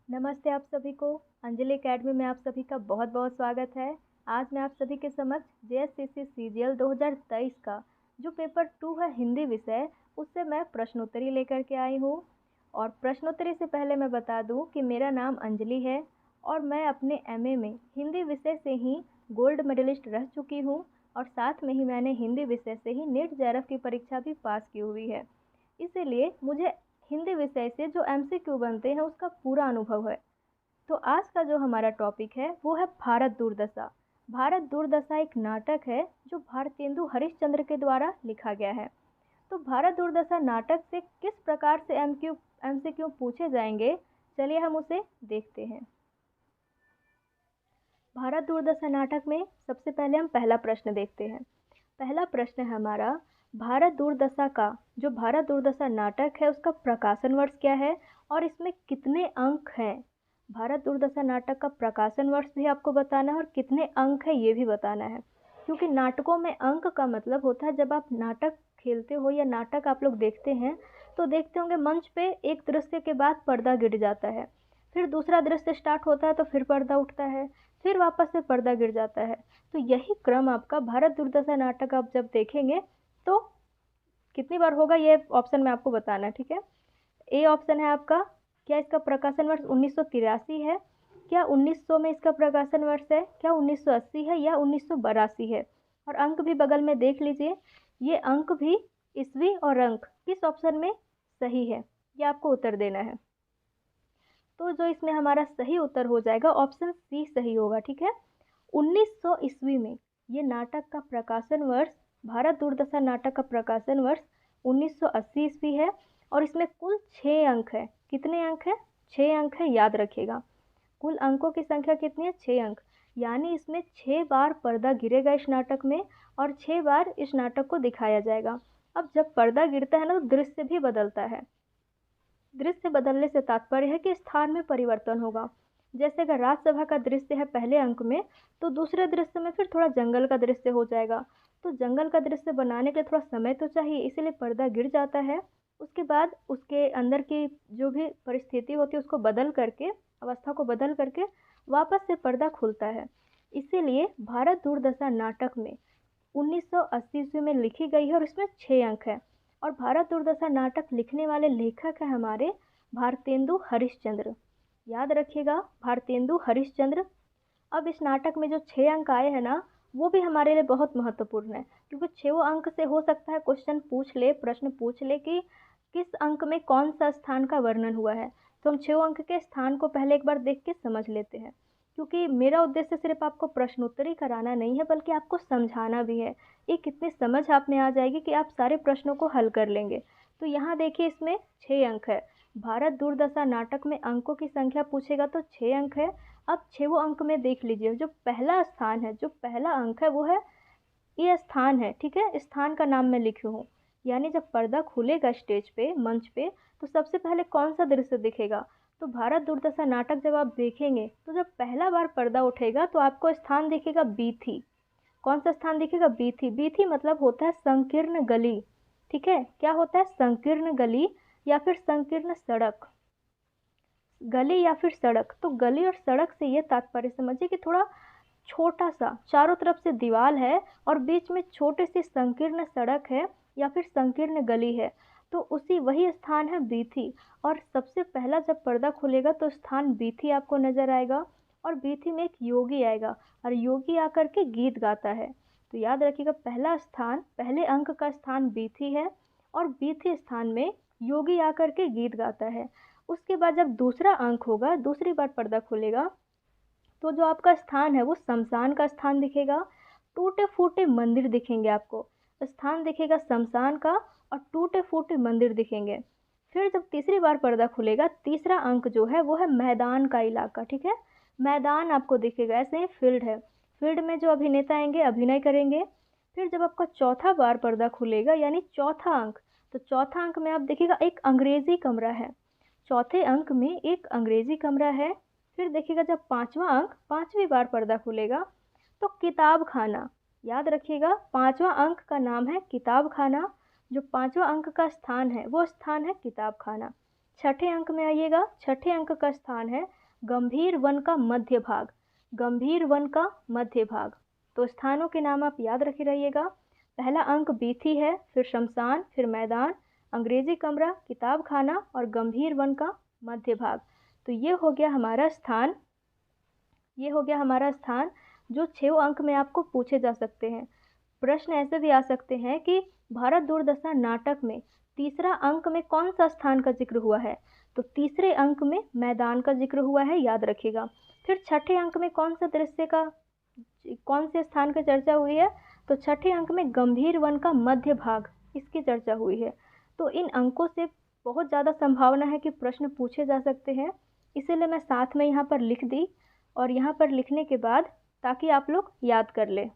नमस्ते आप सभी को। अंजलि एकेडमी में आप सभी का बहुत बहुत स्वागत है। आज मैं आप सभी के समक्ष जेएससीसी सीजीएल 2023 का जो पेपर 2 है हिंदी विषय, उससे मैं प्रश्नोत्तरी लेकर के आई हूँ। और प्रश्नोत्तरी से पहले मैं बता दूँ कि मेरा नाम अंजलि है और मैं अपने एमए में हिंदी विषय से ही गोल्ड मेडलिस्ट रह चुकी हूँ और साथ में ही मैंने हिंदी विषय से ही नीट जेआरएफ की परीक्षा भी पास की हुई है। इसीलिए मुझे हिंदी विषय से जो एमसीक्यू बनते हैं उसका पूरा अनुभव है। तो आज का जो हमारा टॉपिक है वो है भारत दुर्दशा। भारत दुर्दशा एक नाटक है जो भारतेंदु हरिश्चंद्र के द्वारा लिखा गया है। तो भारत दुर्दशा नाटक से किस प्रकार से एमसीक्यू पूछे जाएंगे, चलिए हम उसे देखते हैं। भारत दुर्दशा नाटक में सबसे पहले हम पहला प्रश्न देखते हैं। पहला प्रश्न है हमारा, भारत दुर्दशा का जो भारत दुर्दशा नाटक है उसका प्रकाशन वर्ष क्या है और इसमें कितने अंक हैं। भारत दुर्दशा नाटक का प्रकाशन वर्ष भी आपको बताना है और कितने अंक है ये भी बताना है, क्योंकि नाटकों में अंक का मतलब होता है जब आप नाटक खेलते हो या नाटक आप लोग देखते हैं तो देखते होंगे मंच पे एक दृश्य के बाद पर्दा गिर जाता है, फिर दूसरा दृश्य स्टार्ट होता है तो फिर पर्दा उठता है, फिर वापस से पर्दा गिर जाता है। तो यही क्रम आपका भारत दुर्दशा नाटक आप जब देखेंगे तो कितनी बार होगा ये ऑप्शन में आपको बताना है, ठीक है। ए ऑप्शन है आपका, क्या इसका प्रकाशन वर्ष 1983 है, क्या 1900 में इसका प्रकाशन वर्ष है, क्या 1980 है या 1982 है। और अंक भी बगल में देख लीजिए, ये अंक भी ईस्वी और अंक किस ऑप्शन में सही है ये आपको उत्तर देना है। तो जो इसमें हमारा सही उत्तर हो जाएगा ऑप्शन सी सही होगा, ठीक है। 1900 ईस्वी में ये नाटक का प्रकाशन वर्ष, भारत दुर्दशा नाटक का प्रकाशन वर्ष 1980 ईस्वी है और इसमें कुल 6 अंक है। कितने अंक है? 6 अंक है, याद रखिएगा। कुल अंकों की संख्या कितनी है? 6 अंक। यानी इसमें 6 बार पर्दा गिरेगा इस नाटक में और 6 बार इस नाटक को दिखाया जाएगा। अब जब पर्दा गिरता है ना तो दृश्य भी बदलता है। दृश्य बदलने से तात्पर्य है कि स्थान में परिवर्तन होगा। जैसे अगर राज्यसभा का दृश्य है पहले अंक में तो दूसरे दृश्य में फिर थोड़ा जंगल का दृश्य हो जाएगा। तो जंगल का दृश्य बनाने के लिए थोड़ा समय तो चाहिए, इसीलिए पर्दा गिर जाता है। उसके बाद उसके अंदर की जो भी परिस्थिति होती है उसको बदल करके, अवस्था को बदल करके वापस से पर्दा खुलता है। इसीलिए भारत दुर्दशा नाटक में 1980 ईस्वी में लिखी गई है और इसमें 6 अंक है। और भारत दुर्दशा नाटक लिखने वाले लेखक है हमारे भारतेंदु हरिश्चंद्र। याद रखिएगा, भारतेंदु हरिश्चंद्र। अब इस नाटक में जो 6 अंक आए हैं ना वो भी हमारे लिए बहुत महत्वपूर्ण है, क्योंकि 6 अंक से हो सकता है क्वेश्चन पूछ ले, प्रश्न पूछ ले कि किस अंक में कौन सा स्थान का वर्णन हुआ है। तो हम 6 अंक के स्थान को पहले एक बार देख के समझ लेते हैं, क्योंकि मेरा उद्देश्य सिर्फ आपको प्रश्नोत्तरी कराना नहीं है बल्कि आपको समझाना भी है। ये कितनी समझ आप में आ जाएगी कि आप सारे प्रश्नों को हल कर लेंगे। तो यहाँ देखिए इसमें 6 अंक है। भारत दुर्दशा नाटक में अंकों की संख्या पूछेगा तो 6 अंक है। अब 6 अंक में देख लीजिए, जो पहला स्थान है, जो पहला अंक है वो है, ये स्थान है, ठीक है। स्थान का नाम मैं लिखी हूँ, यानी जब पर्दा खुलेगा स्टेज पे, मंच पे, तो सबसे पहले कौन सा दृश्य दिखेगा। तो भारत दुर्दशा नाटक जब आप देखेंगे तो जब पहला बार पर्दा उठेगा तो आपको स्थान दिखेगा बीथी। कौन सा स्थान दिखेगा? बीथी। बीथी मतलब होता है संकीर्ण गली, ठीक है। क्या होता है? संकीर्ण गली या फिर संकीर्ण सड़क। गली या फिर सड़क, तो गली और सड़क से ये तात्पर्य समझिए कि थोड़ा छोटा सा चारों तरफ से दीवार है और बीच में छोटी सी संकीर्ण सड़क है या फिर संकीर्ण गली है, तो उसी वही स्थान है बीथी। और सबसे पहला जब पर्दा खुलेगा तो स्थान बीथी आपको नजर आएगा और बीथी में एक योगी आएगा और योगी आकर के गीत गाता है। तो याद रखिएगा, पहला स्थान, पहले अंक का स्थान बीथी है और बीथी स्थान में योगी आकर के गीत गाता है। उसके बाद जब दूसरा अंक होगा, दूसरी बार पर्दा खुलेगा, तो जो आपका स्थान है वो शमशान का स्थान दिखेगा। टूटे फूटे मंदिर दिखेंगे आपको, स्थान दिखेगा शमशान का और टूटे फूटे मंदिर दिखेंगे। फिर जब तीसरी बार पर्दा खुलेगा, तीसरा अंक जो है वो है मैदान का इलाका, ठीक है। मैदान आपको दिखेगा, ऐसे ही फील्ड है, फील्ड में जो अभिनेता आएंगे अभिनय करेंगे। फिर जब आपका चौथा बार पर्दा खुलेगा यानी चौथा अंक, तो चौथा अंक में आप देखिएगा एक अंग्रेजी कमरा है। चौथे अंक में एक अंग्रेजी कमरा है। फिर देखिएगा जब पांचवा अंक, पांचवी बार पर्दा खुलेगा तो किताब खाना। याद रखिएगा, पांचवा अंक का नाम है किताब खाना। जो पांचवा अंक का स्थान है वो स्थान है किताब खाना। छठे अंक में आइएगा। छठे अंक का स्थान है गंभीर वन का मध्य भाग। गंभीर वन का मध्य भाग। तो स्थानों के नाम आप याद रखे रहिएगा। पहला अंक बीथी है, फिर शमशान, फिर मैदान, अंग्रेजी कमरा, किताब खाना और गंभीर वन का मध्य भाग। तो ये हो गया हमारा स्थान। ये हो गया हमारा स्थान जो 6 अंक में आपको पूछे जा सकते हैं। प्रश्न ऐसे भी आ सकते हैं कि भारत दुर्दशा नाटक में तीसरा अंक में कौन सा स्थान का जिक्र हुआ है, तो तीसरे अंक में मैदान का जिक्र हुआ है, याद रखिएगा। फिर छठे अंक में कौन से स्थान की चर्चा हुई है, तो छठे अंक में गंभीर वन का मध्य भाग, इसकी चर्चा हुई है। तो इन अंकों से बहुत ज़्यादा संभावना है कि प्रश्न पूछे जा सकते हैं, इसीलिए मैं साथ में यहाँ पर लिख दी और यहाँ पर लिखने के बाद ताकि आप लोग याद कर लें।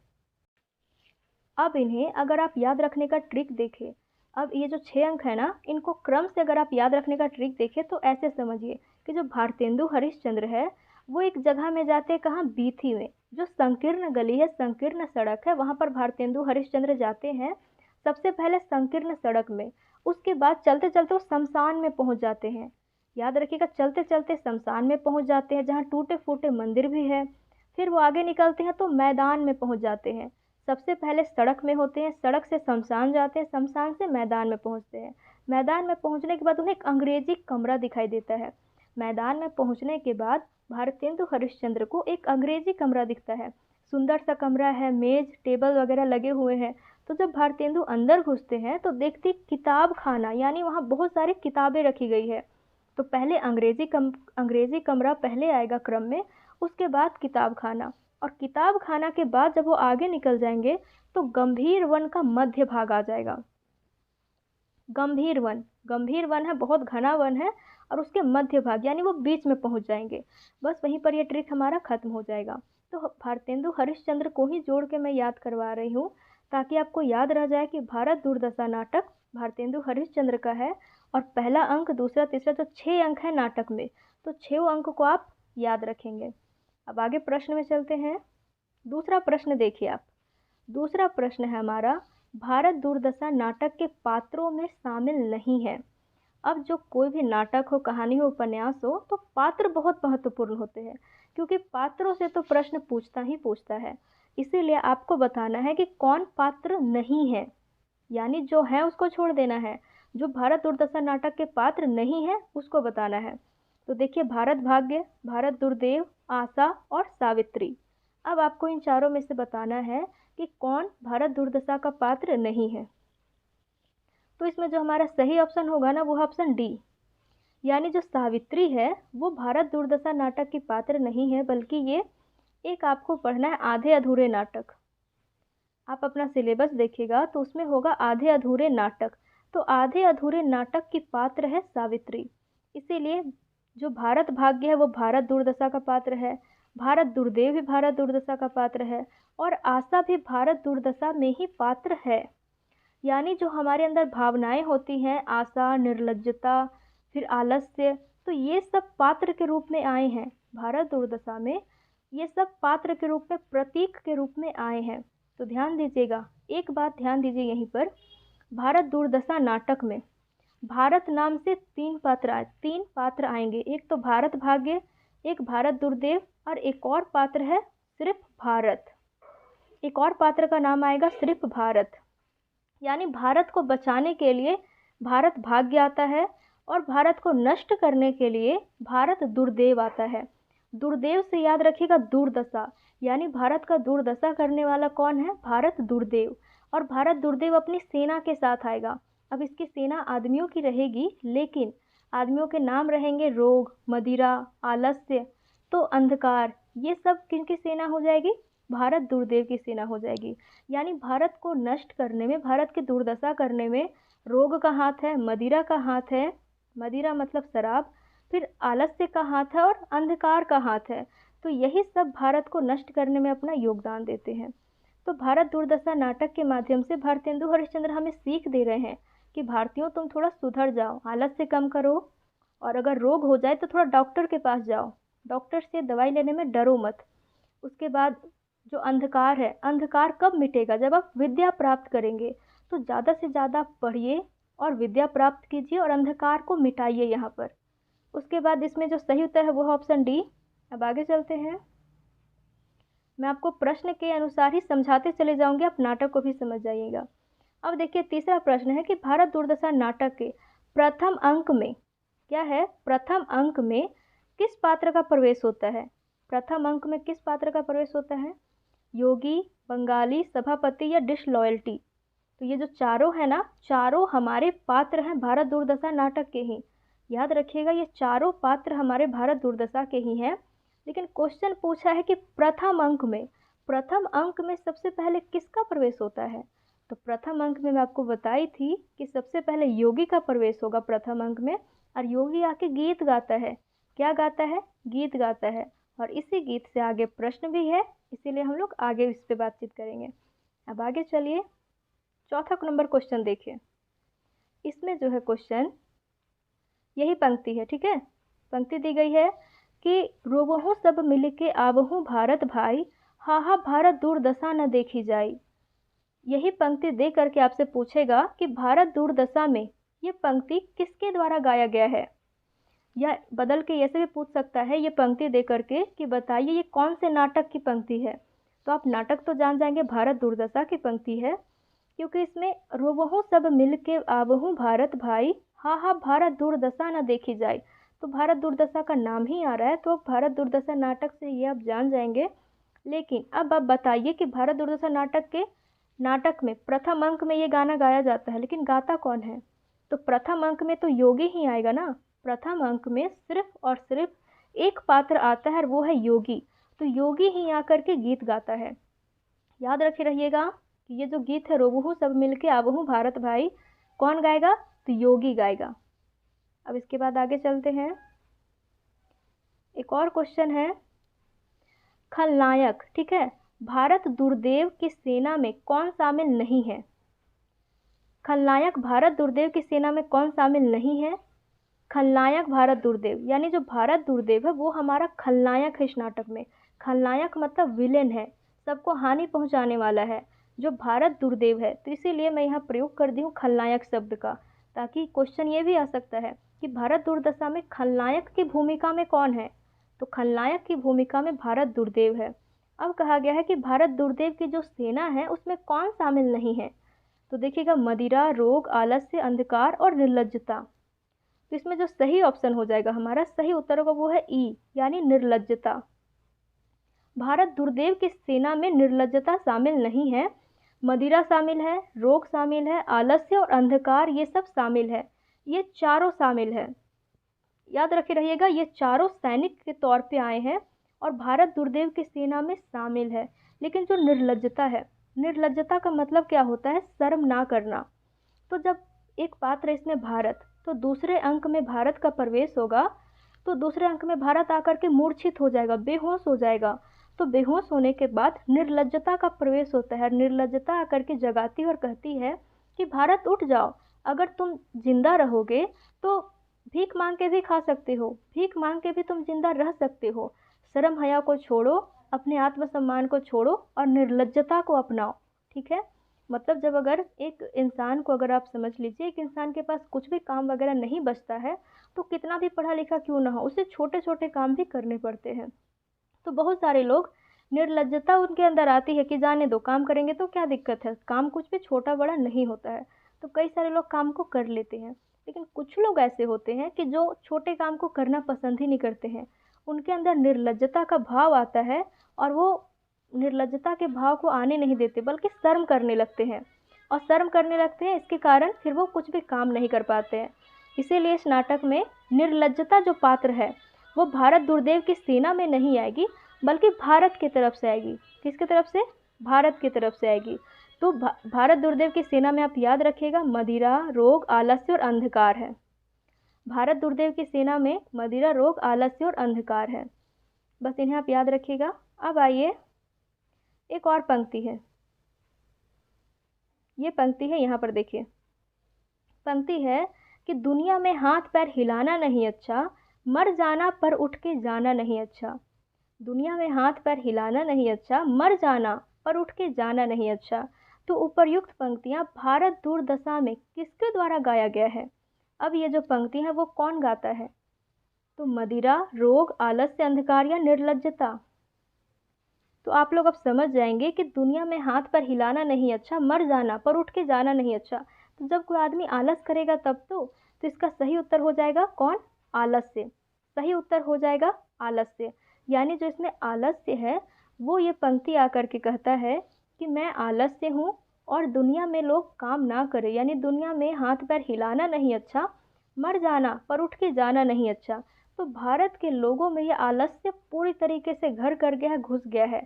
अब इन्हें अगर आप याद रखने का ट्रिक देखें, अब ये जो 6 अंक है ना, इनको क्रम से अगर आप याद रखने का ट्रिक देखें तो ऐसे समझिए कि जो भारतेंदु हरिश्चंद्र है वो एक जगह में जाते हैं, कहाँ, बीथी में। जो संकीर्ण गली है, संकीर्ण सड़क है, वहाँ पर भारतेंदु हरिश्चंद्र जाते हैं सबसे पहले संकीर्ण सड़क में। उसके बाद चलते चलते वो शमशान में पहुँच जाते हैं। याद रखिएगा, चलते चलते शमशान में पहुँच जाते हैं जहाँ टूटे फूटे मंदिर भी है। फिर वो आगे निकलते हैं तो मैदान में पहुँच जाते हैं। सबसे पहले सड़क में होते हैं, सड़क से शमशान जाते हैं, शमशान से मैदान में पहुंचते हैं। मैदान में पहुंचने के बाद उन्हें एक अंग्रेजी कमरा दिखाई देता है। मैदान में पहुंचने के बाद भारतेंदु हरिश्चंद्र को एक अंग्रेजी कमरा दिखता है। सुंदर सा कमरा है, मेज टेबल वगैरह लगे हुए हैं। तो जब भारतेंदु अंदर घुसते हैं तो देखते किताब खाना, यानी वहाँ बहुत सारी किताबें रखी गई है। तो पहले अंग्रेजी कमरा पहले आएगा क्रम में, उसके बाद किताब खाना, और किताब खाना के बाद जब वो आगे निकल जाएंगे तो गंभीर वन का मध्य भाग आ जाएगा। गंभीर वन है, बहुत घना वन है, और उसके मध्य भाग यानी वो बीच में पहुंच जाएंगे। बस वहीं पर ये ट्रिक हमारा खत्म हो जाएगा। तो भारतेंदु हरिश्चंद्र को ही जोड़ के मैं याद करवा रही हूँ ताकि आपको याद रह जाए कि भारत दुर्दशा नाटक भारतेंदु हरिश्चंद्र का है। और पहला अंक, दूसरा, तीसरा, जो 6 अंक है नाटक में, तो 6 अंक को आप याद रखेंगे। अब आगे प्रश्न में चलते हैं। दूसरा प्रश्न देखिए आप। दूसरा प्रश्न है हमारा, भारत दुर्दशा नाटक के पात्रों में शामिल नहीं है। अब जो कोई भी नाटक हो, कहानी हो, उपन्यास हो, तो पात्र बहुत महत्वपूर्ण होते हैं, क्योंकि पात्रों से तो प्रश्न पूछता ही पूछता है। इसीलिए आपको बताना है कि कौन पात्र नहीं है, यानी जो है उसको छोड़ देना है। जो भारत दुर्दशा नाटक के पात्र नहीं है उसको बताना है। तो देखिए, भारत भाग्य, भारत दुर्देव, आशा और सावित्री। अब आपको इन चारों में से बताना है कि कौन भारत दुर्दशा का पात्र नहीं है। तो इसमें जो हमारा सही ऑप्शन होगा ना, वो ऑप्शन डी, यानी जो सावित्री है वो भारत दुर्दशा नाटक की पात्र नहीं है, बल्कि ये एक आपको पढ़ना है आधे अधूरे नाटक। आप अपना सिलेबस देखिएगा तो उसमें होगा आधे अधूरे नाटक। तो आधे अधूरे नाटक की पात्र है सावित्री। इसीलिए जो भारत भाग्य है वो भारत दुर्दशा का पात्र है, भारत दुर्देव भी भारत दुर्दशा का पात्र है, और आशा भी भारत दुर्दशा में ही पात्र है। यानी जो हमारे अंदर भावनाएं होती हैं, आशा, निर्लज्जता, फिर आलस्य, तो ये सब पात्र के रूप में आए हैं भारत दुर्दशा में। ये सब पात्र के रूप में, प्रतीक के रूप में आए हैं। तो ध्यान दीजिएगा, एक बात ध्यान दीजिए यहीं पर, भारत दुर्दशा नाटक में भारत नाम से 3 पात्र आएंगे। एक तो भारत भाग्य, एक भारत दुर्देव, और एक और पात्र है सिर्फ भारत। एक और पात्र का नाम आएगा सिर्फ भारत। यानी भारत को बचाने के लिए भारत भाग्य आता है, और भारत को नष्ट करने के लिए भारत दुर्देव आता है। दुर्देव से याद रखिएगा दुर्दशा, यानी भारत का दुर्दशा करने वाला कौन है, भारत दुर्देव। और भारत दुर्देव अपनी सेना के साथ आएगा। अब इसकी सेना आदमियों की रहेगी, लेकिन आदमियों के नाम रहेंगे रोग, मदिरा, आलस्य, तो अंधकार। ये सब किनकी सेना हो जाएगी, भारत दुर्देव की सेना हो जाएगी। यानी भारत को नष्ट करने में, भारत की दुर्दशा करने में रोग का हाथ है, मदिरा का हाथ है, मदिरा मतलब शराब, फिर आलस्य का हाथ है, और अंधकार का हाथ है। तो यही सब भारत को नष्ट करने में अपना योगदान देते हैं। तो भारत दुर्दशा नाटक के माध्यम से भारतेंदु हरिश्चंद्र हमें सीख दे रहे हैं कि भारतीयों तुम थोड़ा सुधर जाओ, आलस्य कम करो, और अगर रोग हो जाए तो थोड़ा डॉक्टर के पास जाओ, डॉक्टर से दवाई लेने में डरो मत। उसके बाद जो अंधकार है, अंधकार कब मिटेगा, जब आप विद्या प्राप्त करेंगे। तो ज़्यादा से ज़्यादा पढ़िए और विद्या प्राप्त कीजिए और अंधकार को मिटाइए यहाँ पर। उसके बाद इसमें जो सही उत्तर है वो है ऑप्शन डी। अब आगे चलते हैं, मैं आपको प्रश्न के अनुसार ही समझाते चले जाऊंगी, आप नाटक को भी समझ जाइएगा। अब देखिए तीसरा प्रश्न है कि भारत दुर्दशा नाटक के प्रथम अंक में क्या है, प्रथम अंक में किस पात्र का प्रवेश होता है? प्रथम अंक में किस पात्र का प्रवेश होता है? योगी, बंगाली, सभापति या डिसलॉयल्टी। तो ये जो चारों है ना, चारों हमारे पात्र हैं भारत दुर्दशा नाटक के ही। याद रखिएगा ये चारों पात्र हमारे भारत दुर्दशा के ही हैं। लेकिन क्वेश्चन पूछा है कि प्रथम अंक में, प्रथम अंक में सबसे पहले किसका प्रवेश होता है? तो प्रथम अंक में मैं आपको बताई थी कि सबसे पहले योगी का प्रवेश होगा प्रथम अंक में, और योगी आके गीत गाता है। क्या गाता है? गीत गाता है। और इसी गीत से आगे प्रश्न भी है, इसीलिए हम लोग आगे इस पे बातचीत करेंगे। अब आगे चलिए, चौथा नंबर क्वेश्चन देखिए। इसमें जो है क्वेश्चन, यही पंक्ति है, ठीक है। पंक्ति दी गई है कि रोवहु सब मिलके आवहु भारत भाई, हा हा भारत दुर्दशा न देखी जाई। यही पंक्ति दे करके आपसे पूछेगा कि भारत दुर्दशा में ये पंक्ति किसके द्वारा गाया गया है, या बदल के ऐसे भी पूछ सकता है ये पंक्ति दे करके कि बताइए ये कौन से नाटक की पंक्ति है। तो आप नाटक तो जान जाएंगे, भारत दुर्दशा की पंक्ति है, क्योंकि इसमें रोवहु सब मिलके आवहु भारत भाई, हा हा भारत दुर्दशा न देखी जाए। तो भारत दुर्दशा का नाम ही आ रहा है, तो भारत दुर्दशा नाटक से ये आप जान जाएंगे। लेकिन अब आप बताइए कि भारत दुर्दशा नाटक में प्रथम अंक में ये गाना गाया जाता है, लेकिन गाता कौन है? तो प्रथम अंक में तो योगी ही आएगा ना। प्रथम अंक में सिर्फ और सिर्फ एक पात्र आता है और वो है योगी। तो योगी ही आकर के गीत गाता है। याद रखे रहिएगा कि ये जो गीत है रोवहु सब मिलके आवहु भारत भाई, कौन गाएगा? तो योगी गाएगा। अब इसके बाद आगे चलते हैं, एक और क्वेश्चन है, खलनायक, ठीक है, भारत दुर्देव की सेना में कौन शामिल नहीं है? खलनायक भारत दुर्देव की सेना में कौन शामिल नहीं है? खलनायक भारत दुर्देव, यानी जो भारत दुर्देव है वो हमारा खलनायक है इस नाटक में। खलनायक मतलब विलेन है, सबको हानि पहुंचाने वाला है जो भारत दुर्देव है। तो इसीलिए मैं यहाँ प्रयोग कर दी हूँ खलनायक शब्द का, ताकि क्वेश्चन ये भी आ सकता है कि भारत दुर्दशा में खलनायक की भूमिका में कौन है? तो खलनायक की भूमिका में भारत दुर्देव है। अब कहा गया है कि भारत दुर्देव की जो सेना है उसमें कौन शामिल नहीं है? तो देखिएगा, मदिरा, रोग, आलस्य, अंधकार और निर्लज्जता। तो इसमें जो सही ऑप्शन हो जाएगा हमारा, सही उत्तर होगा वो है ई, यानी निर्लज्जता। भारत दुर्देव की सेना में निर्लज्जता शामिल नहीं है। मदिरा शामिल है, रोग शामिल है, आलस्य और अंधकार ये सब शामिल है, ये चारों शामिल है। याद रखे रहिएगा, ये चारों सैनिक के तौर पे आए हैं और भारत दुर्देव की सेना में शामिल है। लेकिन जो निर्लज्जता है, निर्लज्जता का मतलब क्या होता है? शर्म ना करना। तो जब एक पात्र इसमें भारत, तो दूसरे अंक में भारत का प्रवेश होगा, तो दूसरे अंक में भारत आकर के मूर्छित हो जाएगा, बेहोश हो जाएगा। तो बेहोश होने के बाद निर्लज्जता का प्रवेश होता है। निर्लज्जता आकर के जगाती और कहती है कि भारत उठ जाओ, अगर तुम जिंदा रहोगे तो भीख मांग के भी खा सकते हो, भीख मांग के भी तुम जिंदा रह सकते हो। शर्म हया को छोड़ो, अपने आत्मसम्मान को छोड़ो और निर्लज्जता को अपनाओ। ठीक है, मतलब जब अगर एक इंसान को, अगर आप समझ लीजिए एक इंसान के पास कुछ भी काम वगैरह नहीं बचता है, तो कितना भी पढ़ा लिखा क्यों ना हो, उसे छोटे छोटे काम भी करने पड़ते हैं। तो बहुत सारे लोग, निर्लज्जता उनके अंदर आती है कि जाने दो, काम करेंगे तो क्या दिक्कत है, काम कुछ भी छोटा बड़ा नहीं होता है। तो कई सारे लोग काम को कर लेते हैं। लेकिन कुछ लोग ऐसे होते हैं कि जो छोटे काम को करना पसंद ही नहीं करते हैं, उनके अंदर निर्लज्जता का भाव आता है और वो निर्लज्जता के भाव को आने नहीं देते, बल्कि शर्म करने लगते हैं। और शर्म करने लगते हैं, इसके कारण फिर वो कुछ भी काम नहीं कर पाते हैं। इसीलिए इस नाटक में निर्लज्जता जो पात्र है वो भारत दुर्देव की सेना में नहीं आएगी, बल्कि भारत की तरफ से आएगी। किसकी तरफ से? भारत की तरफ से आएगी। तो भारत दुर्देव की सेना में आप याद रखिएगा, मदिरा, रोग, आलस्य और अंधकार है। भारत दुर्देव की सेना में मदिरा, रोग, आलस्य और अंधकार है। बस इन्हें आप याद रखिएगा। अब आइए, एक और पंक्ति है, ये पंक्ति है, यहाँ पर देखिए। पंक्ति है कि दुनिया में हाथ पैर हिलाना नहीं अच्छा, मर जाना पर उठ के जाना नहीं अच्छा। दुनिया में हाथ पैर हिलाना नहीं अच्छा, मर जाना पर उठ के जाना नहीं अच्छा। तो उपर्युक्त पंक्तियाँ भारत दुर्दशा में किसके द्वारा गाया गया है? अब ये जो पंक्ति है वो कौन गाता है? तो मदिरा, रोग, आलस्य, अंधकार या निर्लज्जता। तो आप लोग अब समझ जाएंगे कि दुनिया में हाथ पर हिलाना नहीं अच्छा, मर जाना पर उठ के जाना नहीं अच्छा। तो जब कोई आदमी आलस करेगा तब तो इसका सही उत्तर हो जाएगा कौन? आलस्य। सही उत्तर हो जाएगा आलस्य। यानी जो इसमें आलस्य है वो ये पंक्ति आकर के कहता है कि मैं आलस्य हूँ और दुनिया में लोग काम ना करें, यानी दुनिया में हाथ पैर हिलाना नहीं अच्छा, मर जाना पर उठ के जाना नहीं अच्छा। तो भारत के लोगों में ये आलस्य पूरी तरीके से घर कर गया है, घुस गया है।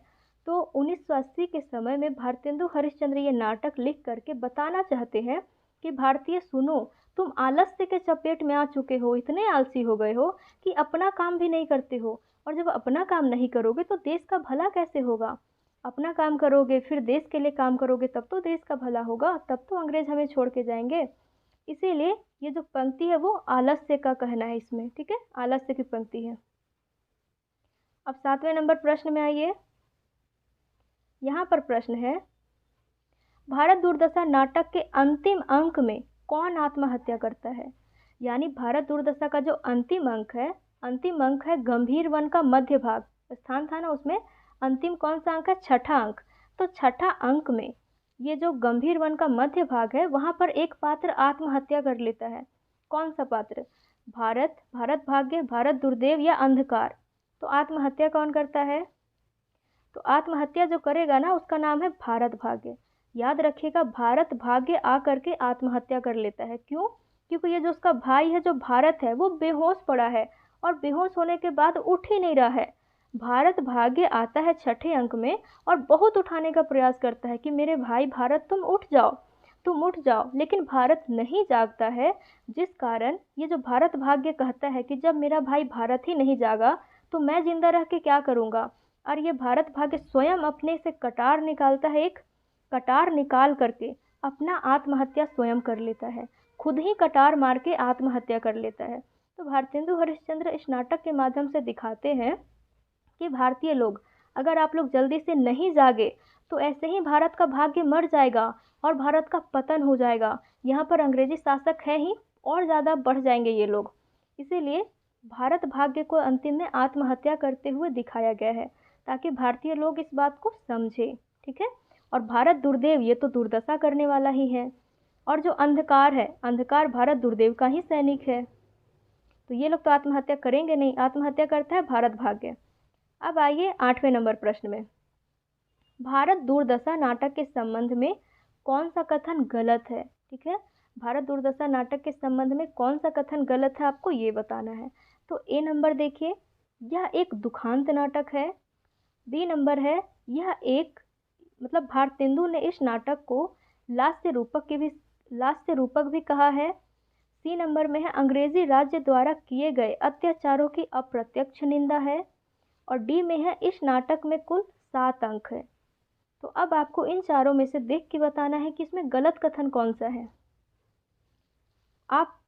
तो 1980 के समय में भारतेंदु हरिश्चंद्र ये नाटक लिख करके बताना चाहते हैं कि भारतीय सुनो, तुम आलस्य के चपेट में आ चुके हो, इतने आलसी हो गए हो कि अपना काम भी नहीं करते हो। और जब अपना काम नहीं करोगे तो देश का भला कैसे होगा? अपना काम करोगे फिर देश के लिए काम करोगे तब तो देश का भला होगा, तब तो अंग्रेज हमें छोड़ के जाएंगे। इसीलिए ये जो पंक्ति है वो आलस्य का कहना है इसमें, ठीक है, आलस्य की पंक्ति है। अब 7वें नंबर प्रश्न में आइए। यहाँ पर प्रश्न है, भारत दुर्दशा नाटक के अंतिम अंक में कौन आत्महत्या करता है? यानी भारत दुर्दशा का जो अंतिम अंक है गंभीर वन का मध्य भाग, स्थान था ना उसमें, अंतिम कौन सा अंक है? छठा अंक। तो छठा अंक में ये जो गंभीर वन का मध्य भाग है वहाँ पर एक पात्र आत्महत्या कर लेता है। कौन सा पात्र? भारत, भारत भाग्य, भारत दुर्देव या अंधकार। तो आत्महत्या कौन करता है? तो आत्महत्या जो करेगा ना उसका नाम है भारत भाग्य। याद रखिएगा, भारत भाग्य आ करके आत्महत्या कर लेता है। क्यों? क्योंकि ये जो उसका भाई है जो भारत है वो बेहोश पड़ा है और बेहोश होने के बाद उठ ही नहीं रहा है। भारत भाग्य आता है छठे अंक में और बहुत उठाने का प्रयास करता है कि मेरे भाई भारत तुम उठ जाओ, लेकिन भारत नहीं जागता है। जिस कारण ये जो भारत भाग्य कहता है कि जब मेरा भाई भारत ही नहीं जागा तो मैं जिंदा रह के क्या करूँगा। और ये भारत भाग्य स्वयं अपने से कटार निकालता है, एक कटार निकाल करके अपना आत्महत्या स्वयं कर लेता है, खुद ही कटार मार के आत्महत्या कर लेता है। तो भारतेंदु हरिश्चंद्र इस नाटक के माध्यम से दिखाते हैं कि भारतीय लोग, अगर आप लोग जल्दी से नहीं जागे तो ऐसे ही भारत का भाग्य मर जाएगा और भारत का पतन हो जाएगा। यहाँ पर अंग्रेजी शासक है ही और ज़्यादा बढ़ जाएंगे ये लोग। इसीलिए भारत भाग्य को अंतिम में आत्महत्या करते हुए दिखाया गया है ताकि भारतीय लोग इस बात को समझें, ठीक है। और भारत दुर्देव ये तो दुर्दशा करने वाला ही है, और जो अंधकार है, अंधकार भारत दुर्देव का ही सैनिक है। तो ये लोग तो आत्महत्या करेंगे नहीं, आत्महत्या करता है भारत भाग्य। अब आइए 8वें नंबर प्रश्न में, भारत दुर्दशा नाटक के संबंध में कौन सा कथन गलत है? ठीक है, भारत दुर्दशा नाटक के संबंध में कौन सा कथन गलत है आपको ये बताना है। तो ए नंबर देखिए, यह एक दुखांत नाटक है। बी नंबर है, यह एक मतलब भारतेंदु ने इस नाटक को लास्य रूपक भी कहा है। सी नंबर में है, अंग्रेजी राज्य द्वारा किए गए अत्याचारों की अप्रत्यक्ष निंदा है। और डी में है, इस नाटक में कुल 7 अंक है। तो अब आपको इन चारों में से देख के बताना है कि इसमें गलत कथन कौन सा है। आप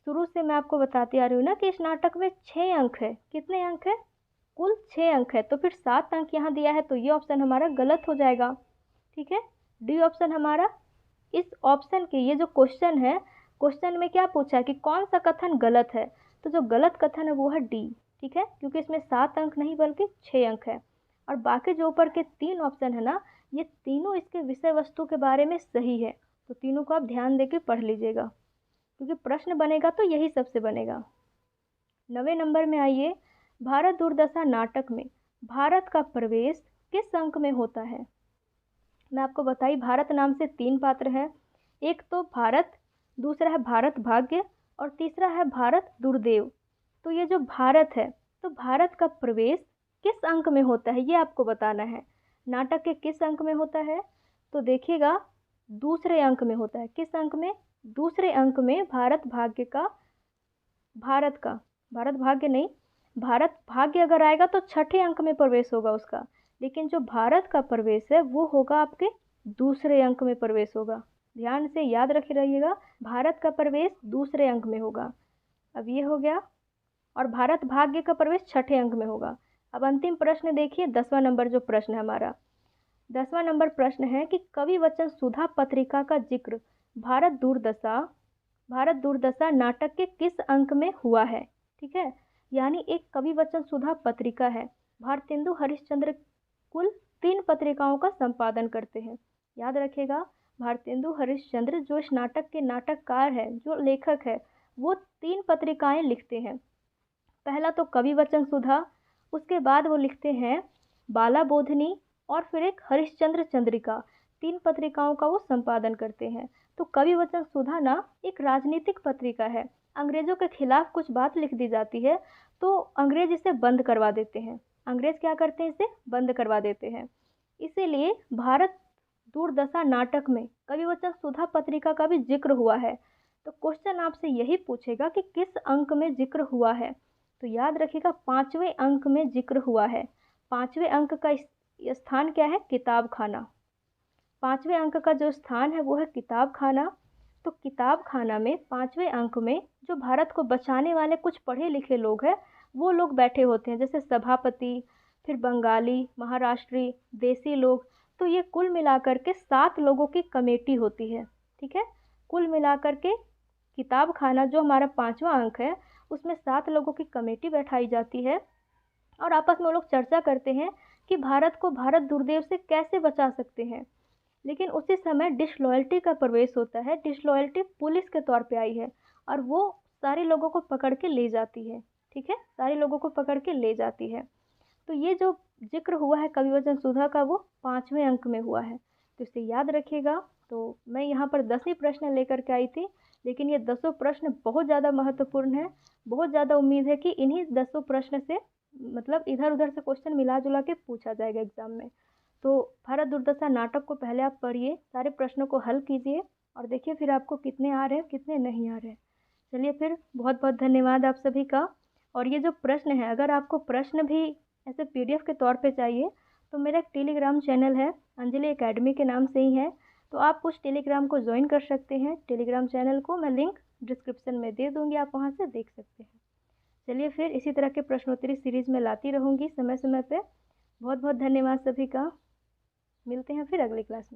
शुरू से मैं आपको बताती आ रही हूँ ना कि इस नाटक में 6 अंक है। कितने अंक है? कुल 6 अंक है। तो फिर 7 अंक यहाँ दिया है तो ये ऑप्शन हमारा गलत हो जाएगा, ठीक है। डी ऑप्शन हमारा, इस ऑप्शन के ये जो क्वेश्चन है, क्वेश्चन में क्या पूछा है कि कौन सा कथन गलत है, तो जो गलत कथन है वो है डी, ठीक है, क्योंकि इसमें 7 अंक नहीं बल्कि 6 अंक है। और बाकी जो ऊपर के 3 ऑप्शन है ना, ये तीनों इसके विषय वस्तु के बारे में सही है। तो तीनों को आप ध्यान दे के पढ़ लीजिएगा, क्योंकि प्रश्न बनेगा तो यही सबसे बनेगा। 9वें नंबर में आइए, भारत दुर्दशा नाटक में भारत का प्रवेश किस अंक में होता है? मैं आपको बताई, भारत नाम से 3 पात्र हैं, एक तो भारत, दूसरा है भारत भाग्य और तीसरा है भारत दुर्देव। तो ये जो भारत है, तो भारत का प्रवेश किस अंक में होता है ये आपको बताना है। नाटक के किस अंक में होता है? तो देखिएगा, दूसरे अंक में होता है। किस अंक में? दूसरे अंक में भारत भाग्य का, भारत भाग्य नहीं, भारत भाग्य अगर आएगा तो छठे अंक में प्रवेश होगा उसका, लेकिन जो भारत का प्रवेश है वो होगा आपके दूसरे अंक में प्रवेश होगा। ध्यान से याद रखे रहिएगा, भारत का प्रवेश दूसरे अंक में होगा। अब ये हो गया, और भारत भाग्य का प्रवेश छठे अंक में होगा। अब अंतिम प्रश्न देखिए, 10वां नंबर जो प्रश्न है हमारा, 10वां नंबर प्रश्न है कि कवि वचन सुधा पत्रिका का जिक्र भारत दूरदशा नाटक के किस अंक में हुआ है। ठीक है, यानी एक कवि वचन सुधा पत्रिका है। भारतेंदु हरिश्चंद्र कुल 3 पत्रिकाओं का संपादन करते हैं। याद रखिएगा, भारतेंदु हरिश्चंद्र जो इस नाटक के नाटककार है, जो लेखक है, वो 3 पत्रिकाएं लिखते हैं। पहला तो कवि वचन सुधा, उसके बाद वो लिखते हैं बाला बोधनी और फिर एक हरिश्चंद्र चंद्रिका। 3 पत्रिकाओं का वो संपादन करते हैं। तो कवि वचन सुधा ना एक राजनीतिक पत्रिका है। अंग्रेजों के खिलाफ कुछ बात लिख दी जाती है तो अंग्रेज इसे बंद करवा देते हैं। अंग्रेज क्या करते हैं, इसे बंद करवा देते हैं। इसीलिए भारत दूरदशा नाटक में कवि वचन सुधा पत्रिका का भी जिक्र हुआ है। तो क्वेश्चन आपसे यही पूछेगा कि किस अंक में जिक्र हुआ है। तो याद रखिएगा 5वें अंक में जिक्र हुआ है। 5वें अंक का स्थान क्या है, किताब खाना। 5वें अंक का जो स्थान है वो है किताब खाना। तो किताब खाना में 5वें अंक में जो भारत को बचाने वाले कुछ पढ़े लिखे लोग हैं वो लोग बैठे होते हैं, जैसे सभापति, फिर बंगाली, महाराष्ट्री, देसी लोग। तो ये कुल मिलाकर के 7 लोगों की कमेटी होती है। ठीक है, कुल मिलाकर के किताब खाना जो हमारा 5वां अंक है उसमें 7 लोगों की कमेटी बैठाई जाती है और आपस में वो लोग चर्चा करते हैं कि भारत को भारत दुर्देव से कैसे बचा सकते हैं। लेकिन उसी समय डिसलॉयल्टी का प्रवेश होता है। डिसलॉयल्टी पुलिस के तौर पे आई है और वो सारे लोगों को पकड़ के ले जाती है। ठीक है, सारे लोगों को पकड़ के ले जाती है। तो ये जो जिक्र हुआ है कवि वचन सुधा का वो 5वें अंक में हुआ है। तो इसे याद रखिएगा। तो मैं यहाँ पर 10 प्रश्न लेकर के आई थी, लेकिन ये 10 प्रश्न बहुत ज़्यादा महत्वपूर्ण है। बहुत ज़्यादा उम्मीद है कि इन्हीं 10 प्रश्न से मतलब इधर उधर से क्वेश्चन मिला जुला के पूछा जाएगा एग्जाम में। तो भारत दुर्दशा नाटक को पहले आप पढ़िए, सारे प्रश्नों को हल कीजिए और देखिए फिर आपको कितने आ रहे हैं कितने नहीं आ रहे हैं। चलिए फिर, बहुत बहुत धन्यवाद आप सभी का। और ये जो प्रश्न है, अगर आपको प्रश्न भी ऐसे PDF के तौर पे चाहिए तो मेरा एक टेलीग्राम चैनल है, अंजलि एकेडमी के नाम से ही है। तो आप उस टेलीग्राम को ज्वाइन कर सकते हैं। टेलीग्राम चैनल को मैं लिंक डिस्क्रिप्शन में दे दूँगी, आप वहाँ से देख सकते हैं। चलिए फिर, इसी तरह के प्रश्नोत्तरी सीरीज़ में लाती रहूँगी समय समय पे। बहुत बहुत धन्यवाद सभी का। मिलते हैं फिर अगली क्लास में।